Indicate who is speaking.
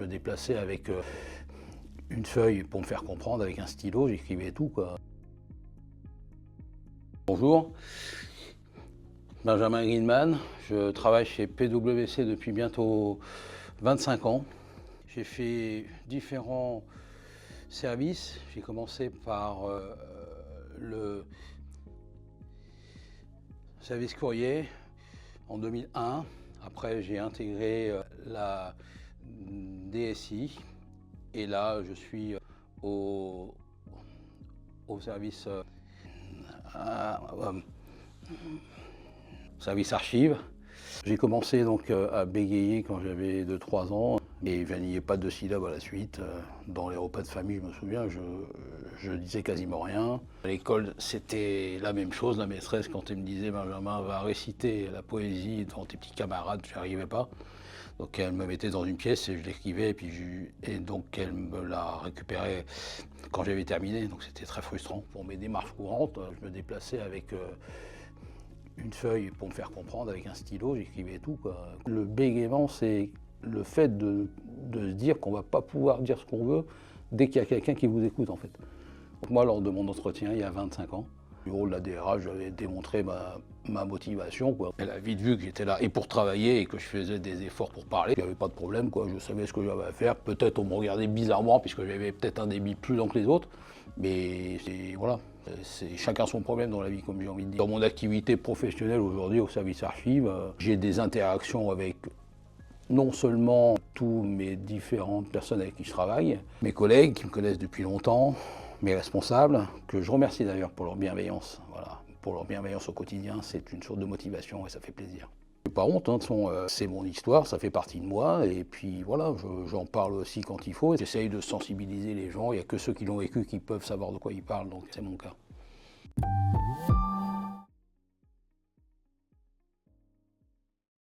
Speaker 1: me déplaçais avec une feuille pour me faire comprendre, avec un stylo, j'écrivais tout, quoi. Bonjour, Benjamin Greenman, je travaille chez PwC depuis bientôt 25 ans. J'ai fait différents services. J'ai commencé par le service courrier en 2001. Après, j'ai intégré la DSI. Et là, je suis au service archives. J'ai commencé donc à bégayer quand j'avais 2-3 ans et je n'y ai pas de syllabes à la suite. Dans les repas de famille, je me souviens, je disais quasiment rien. À l'école, c'était la même chose. La maîtresse, quand elle me disait « Benjamin, va réciter la poésie devant tes petits camarades », je n'y arrivais pas. Donc elle me mettait dans une pièce et je l'écrivais et donc elle me la récupérait quand j'avais terminé. Donc c'était très frustrant. Pour mes démarches courantes, je me déplaçais avec une feuille pour me faire comprendre, avec un stylo, j'écrivais tout, quoi. Le bégaiement, c'est le fait de se dire qu'on ne va pas pouvoir dire ce qu'on veut dès qu'il y a quelqu'un qui vous écoute, en fait. Donc moi, lors de mon entretien, il y a 25 ans, du rôle de la DRH, j'avais démontré ma motivation, quoi. Elle a vite vu que j'étais là et pour travailler et que je faisais des efforts pour parler. Il n'y avait pas de problème, quoi. Je savais ce que j'avais à faire. Peut-être on me regardait bizarrement puisque j'avais peut-être un débit plus lent que les autres. Mais voilà, c'est chacun son problème dans la vie, comme j'ai envie de dire. Dans mon activité professionnelle aujourd'hui au service archives, j'ai des interactions avec non seulement tous mes différentes personnes avec qui je travaille, mes collègues qui me connaissent depuis longtemps, mes responsables, que je remercie d'ailleurs pour leur bienveillance. Voilà, pour leur bienveillance au quotidien, c'est une source de motivation et ça fait plaisir. J'ai pas honte, hein, c'est mon histoire, ça fait partie de moi et puis voilà, j'en parle aussi quand il faut. J'essaye de sensibiliser les gens, il n'y a que ceux qui l'ont vécu qui peuvent savoir de quoi ils parlent, donc c'est mon cas.